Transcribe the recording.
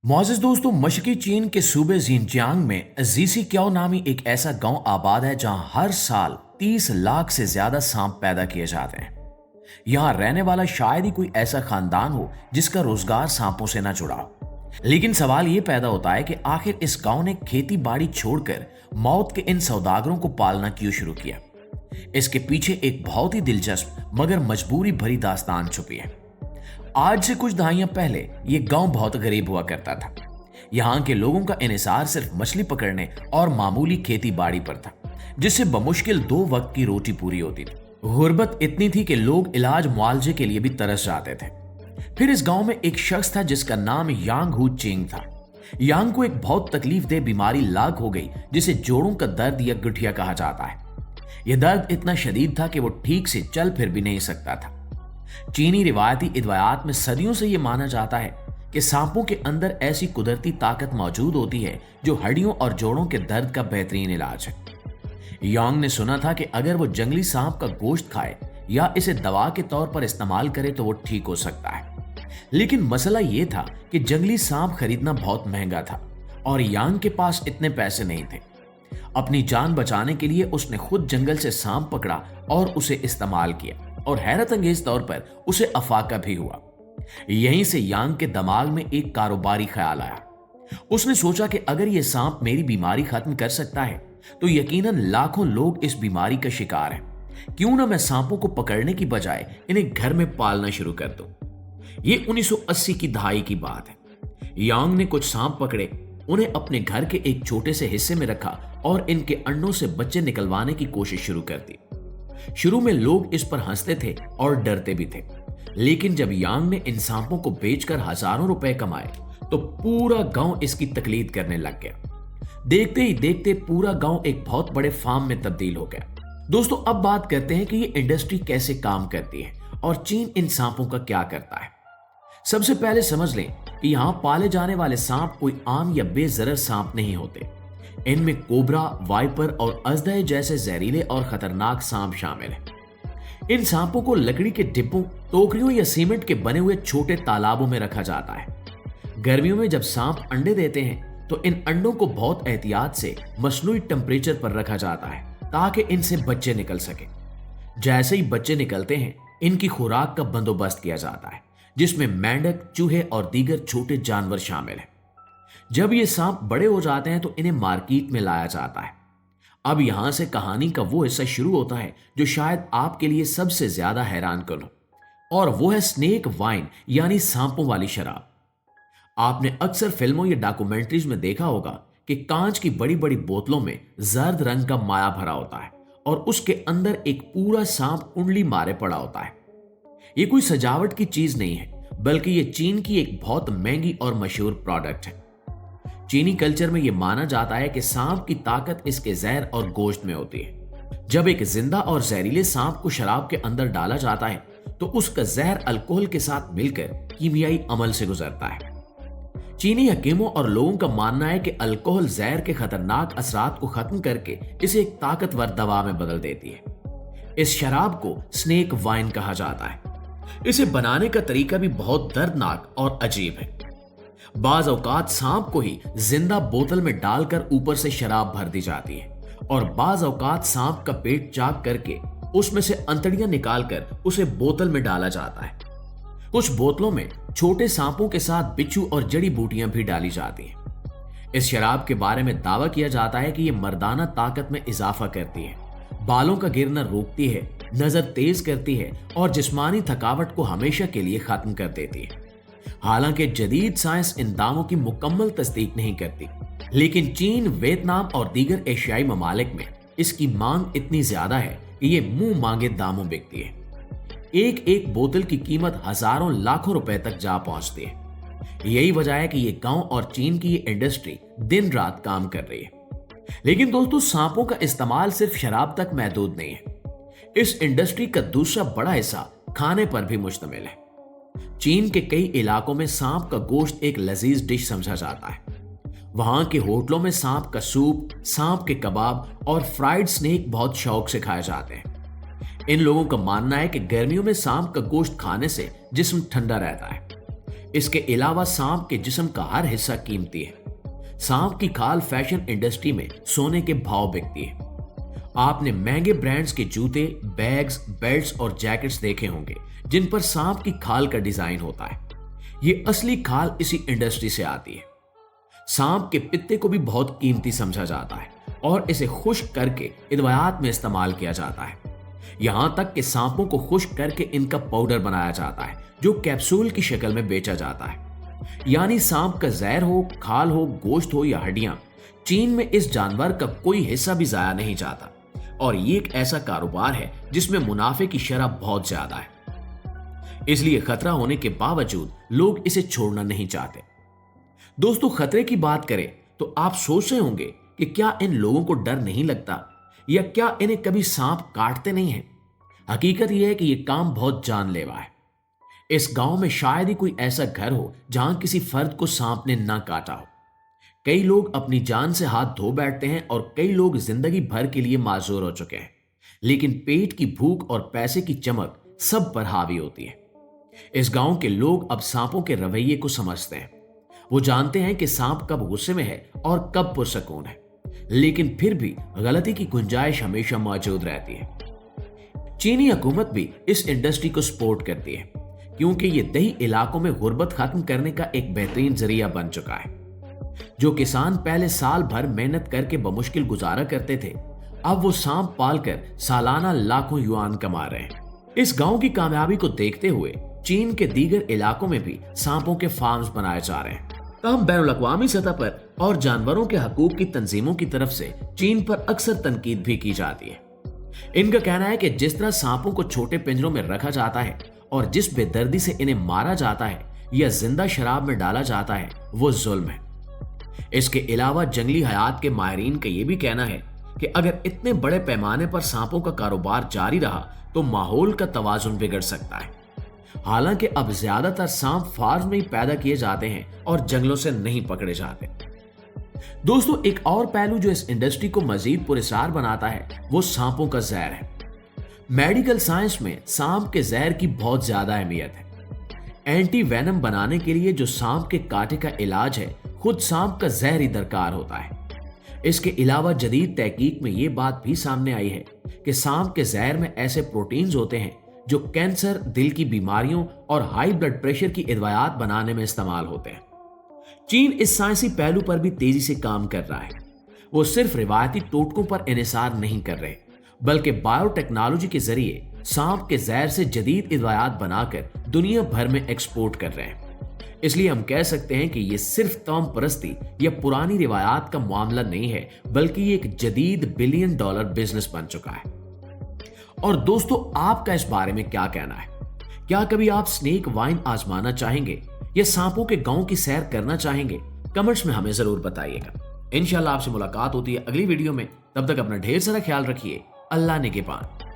मोअज़्ज़िज़ दोस्तों, मशरक़ी चीन के सूबे ज़िनजियांग में ज़ीसीक्याओ नामी एक ऐसा गांव आबाद है जहां हर साल 30 लाख से ज्यादा सांप पैदा किए जाते हैं। यहां रहने वाला शायद ही कोई ऐसा खानदान हो जिसका रोजगार सांपों से ना जुड़ा हो। लेकिन सवाल ये पैदा होता है कि आखिर इस गांव ने खेती बाड़ी छोड़कर मौत के इन सौदागरों को पालना क्यों शुरू किया। इसके पीछे एक बहुत ही दिलचस्प मगर मजबूरी भरी दास्तान छुपी है। आज से कुछ दहाइयां पहले यह गांव बहुत गरीब हुआ करता था। यहां के लोगों का इन्हिसार सिर्फ मछली पकड़ने और मामूली खेती बाड़ी पर था, जिससे बमुश्किल 2 वक्त की रोटी पूरी होती थी। गुर्बत इतनी थी कि लोग इलाज मुआवजे के लिए भी तरस जाते थे। फिर इस गांव में एक शख्स था जिसका नाम यांग हू चिंग था। यांग को एक बहुत तकलीफदेह बीमारी लाग हो गई, जिसे जोड़ों का दर्द या गठिया कहा जाता है। यह दर्द इतना शदीद था कि वो ठीक से चल फिर भी नहीं सकता था। चीनी रिवायती इदवायात में सदियों से यह माना जाता है कि सांपों के अंदर ऐसी कुदरती ताकत मौजूद होती है जो हड्डियों और जोड़ों के दर्द का बेहतरीन इलाज है। यांग ने सुना था कि अगर वो जंगली सांप का गोश्त खाए या इसे दवा के तौर पर इस्तेमाल करे तो वो ठीक हो सकता है। लेकिन मसला यह था कि जंगली सांप खरीदना बहुत महंगा था और यांग के पास इतने पैसे नहीं थे। अपनी जान बचाने के लिए उसने खुद जंगल से सांप पकड़ा और उसे इस्तेमाल किया, और हैरत अंगेज तौर पर उसे अफाका भी हुआ। यहीं से यांग के दिमाग में एक कारोबारी ख्याल आया। उसने सोचा कि अगर यह सांप मेरी बीमारी खत्म कर सकता है तो यकीनन लाखों लोग इस बीमारी का शिकार हैं। क्यों ना मैं सांपों को पकड़ने की बजाय इन्हें घर में पालना शुरू कर दूं। यह 1980 की दहाई की बात है। यांग ने कुछ सांप पकड़े, उन्हें अपने घर के एक छोटे से हिस्से में रखा और इनके अंडों से बच्चे निकलवाने की कोशिश शुरू कर दी। शुरू में लोग इस पर हंसते थे और डरते भी थे, लेकिन जब यांग ने इन सांपों को बेचकर हजारों रुपए कमाए तो पूरा गांव इसकी तकलीद करने लग गया। देखते ही देखते पूरा गांव एक बहुत बड़े फार्म में तब्दील हो गया। दोस्तों, अब बात करते हैं कि ये इंडस्ट्री कैसे काम करती है और चीन इन सांपों का क्या करता है। सबसे पहले समझ लें कि यहां पाले जाने वाले सांप कोई आम या बेजरर सांप नहीं होते। इनमें कोबरा, वाइपर और अजदह जैसे जहरीले और खतरनाक सांप शामिल हैं। इन सांपों को लकड़ी के डिब्बों, टोकरियों या सीमेंट के बने हुए छोटे तालाबों में रखा जाता है। गर्मियों में जब सांप अंडे देते हैं तो इन अंडों को बहुत एहतियात से मसनूई टेम्परेचर पर रखा जाता है ताकि इनसे बच्चे निकल सके। जैसे ही बच्चे निकलते हैं, इनकी खुराक का बंदोबस्त किया जाता है, जिसमें मेंढक, चूहे और दीगर छोटे जानवर शामिल हैं। जब ये सांप बड़े हो जाते हैं तो इन्हें मार्केट में लाया जाता है। अब यहां से कहानी का वो हिस्सा शुरू होता है जो शायद आपके लिए सबसे ज्यादा हैरान कन हो, और वो है स्नेक वाइन यानी सांपों वाली शराब। आपने अक्सर फिल्मों या डॉक्यूमेंट्रीज में देखा होगा कि कांच की बड़ी बड़ी बोतलों में जर्द रंग का माया भरा होता है और उसके अंदर एक पूरा सांप कुंडली मारे पड़ा होता है। ये कोई सजावट की चीज नहीं है, बल्कि ये चीन की एक बहुत महंगी और मशहूर प्रोडक्ट है। चीनी कल्चर में यह माना जाता है कि सांप की ताकत इसके जहर और गोश्त में होती है। जब एक जिंदा और जहरीले सांप को शराब के अंदर डाला जाता है तो उसका जहर अल्कोहल के साथ मिलकर कीमियाई अमल से गुजरता है। चीनी हकीमों और लोगों का मानना है कि अल्कोहल जहर के खतरनाक असरात को खत्म करके इसे एक ताकतवर दवा में बदल देती है। इस शराब को स्नेक वाइन कहा जाता है। इसे बनाने का तरीका भी बहुत दर्दनाक और अजीब है। बाज औकात सांप को ही जिंदा बोतल में डालकर ऊपर से शराब भर दी जाती है, और बाज औकात सांप का पेट चाक करके उसमें से अंतड़ियां निकालकर उसे बोतल में डाला जाता है। कुछ बोतलों में छोटे सांपों के साथ बिच्छू और जड़ी बूटियां भी डाली जाती हैं। इस शराब के बारे में दावा किया जाता है कि यह मर्दाना ताकत में इजाफा करती है, बालों का गिरना रोकती है, नजर तेज करती है और जिस्मानी थकावट को हमेशा के लिए खत्म कर देती है। हालांकि जदीद साइंस इन दावों की मुकम्मल तस्दीक नहीं करती, लेकिन चीन, वियतनाम और दीगर एशियाई ममालिक में इसकी मांग इतनी ज्यादा है कि ये मुंह मांगे दामों बिकती है। एक एक बोतल की कीमत हजारों लाखों रुपए तक जा पहुंचती है। यही वजह है कि ये गांव और चीन की ये इंडस्ट्री दिन रात काम कर रही है। लेकिन दोस्तों, सांपों का इस्तेमाल सिर्फ शराब तक महदूद नहीं है। इस इंडस्ट्री का दूसरा बड़ा हिस्सा खाने पर भी मुश्तमिल है। चीन के कई इलाकों में सांप का गोश्त एक लजीज डिश समझा जाता है। वहां के होटलों में सांप का सूप, सांप के कबाब और फ्राइड स्नेक बहुत शौक से खाए जाते हैं। इन लोगों का मानना है कि गर्मियों में सांप का गोश्त खाने से जिस्म ठंडा रहता है। इसके अलावा सांप के जिस्म का हर हिस्सा कीमती है। सांप की खाल फैशन इंडस्ट्री में सोने के भाव बिकती है। आपने महंगे ब्रांड्स के जूते, बैग्स, बेल्ट्स और जैकेट्स देखे होंगे जिन पर सांप की खाल का डिजाइन होता है। ये असली खाल इसी इंडस्ट्री से आती है। सांप के पित्ते को भी बहुत कीमती समझा जाता है और इसे खुश्क करके अदवियात में इस्तेमाल किया जाता है। यहां तक कि सांपों को खुश्क करके इनका पाउडर बनाया जाता है जो कैप्सूल की शक्ल में बेचा जाता है। यानी सांप का जहर हो, खाल हो, गोश्त हो या हड्डियां, चीन में इस जानवर का कोई हिस्सा भी जाया नहीं जाता और ये एक ऐसा कारोबार है जिसमें मुनाफे की शरह बहुत ज्यादा है। इसलिए खतरा होने के बावजूद लोग इसे छोड़ना नहीं चाहते। दोस्तों, खतरे की बात करें तो आप सोच रहे होंगे कि क्या इन लोगों को डर नहीं लगता या क्या इन्हें कभी सांप काटते नहीं हैं? हकीकत यह है कि यह काम बहुत जानलेवा है। इस गांव में शायद ही कोई ऐसा घर हो जहां किसी फर्द को सांप ने ना काटा हो। कई लोग अपनी जान से हाथ धो बैठते हैं और कई लोग जिंदगी भर के लिए माजूर हो चुके हैं, लेकिन पेट की भूख और पैसे की चमक सब पर हावी होती है। इस गांव के लोग अब सांपों के रवैये को समझते हैं। वो जानते हैं कि सांप कब गुस्से में है और कब पुरसकून है, लेकिन फिर भी गलती की गुंजाइश हमेशा मौजूद रहती है। चीनी हुकूमत भी इस इंडस्ट्री को सपोर्ट करती है क्योंकि ये दही इलाकों में गुर्बत खत्म करने का एक बेहतरीन जरिया बन चुका है। जो किसान पहले साल भर मेहनत करके बमुश्किल गुजारा करते थे, अब वो सांप पालकर सालाना लाखों युआन कमा रहे हैं। इस गांव की कामयाबी को देखते हुए चीन के दीगर इलाकों में भी सांपों के फार्म्स बनाए जा रहे हैं। तमाम बैनुल-अक़वामी सतह पर और जानवरों के हकूक की तंजीमों की तरफ से चीन पर अक्सर तनकीद भी की जाती है। इनका कहना है कि जिस तरह सांपों को छोटे पिंजरों में रखा जाता है और जिस बेदर्दी से इन्हें मारा जाता है या जिंदा शराब में डाला जाता है, वो जुल्म है। इसके अलावा जंगली हयात के माहिरीन का यह भी कहना है कि अगर इतने बड़े पैमाने पर सांपों का कारोबार जारी रहा तो माहौल का तवाजुन बिगड़ सकता है। हालांकि अब ज्यादातर सांप फार्म में ही पैदा किए जाते हैं और जंगलों से नहीं पकड़े जाते। दोस्तों, एक और पहलू जो इस इंडस्ट्री को मजीद पुरस्कार बनाता है वो सांपों का जहर है। मेडिकल साइंस में सांप के जहर की बहुत ज्यादा अहमियत है। एंटी वेनम बनाने के लिए जो सांप के कांटे का इलाज है, खुद सांप का जहर ही दरकार होता है। इसके अलावा जदीद तहकीक में यह बात भी सामने आई है कि सांप के जहर में ऐसे प्रोटीन्स होते हैं जो कैंसर, दिल की बीमारियों और हाई ब्लड प्रेशर की अदवियात बनाने में इस्तेमाल होते हैं। चीन इस साइंसी पहलू पर भी तेजी से काम कर रहा है। वो सिर्फ रिवायती टोटकों पर इन्हिसार नहीं कर रहे, बल्कि बायोटेक्नोलॉजी के जरिए सांप के जहर से जदीद अदवियात बनाकर दुनिया भर में एक्सपोर्ट कर रहे हैं। इसलिए हम कह सकते हैं कि ये सिर्फ तौम परस्ती या पुरानी रिवायात का मामला नहीं है, बल्कि ये एक जदीद बिलियन डॉलर बिजनेस बन चुका है। और दोस्तों, आपका इस बारे में क्या कहना है? क्या कभी आप स्नेक वाइन आजमाना चाहेंगे या सांपों के गांव की सैर करना चाहेंगे? कमेंट्स में हमें जरूर बताइएगा। इंशाल्लाह आपसे मुलाकात होती है अगली वीडियो में। तब तक अपना ढेर सारा ख्याल रखिए। अल्लाह निगहबान।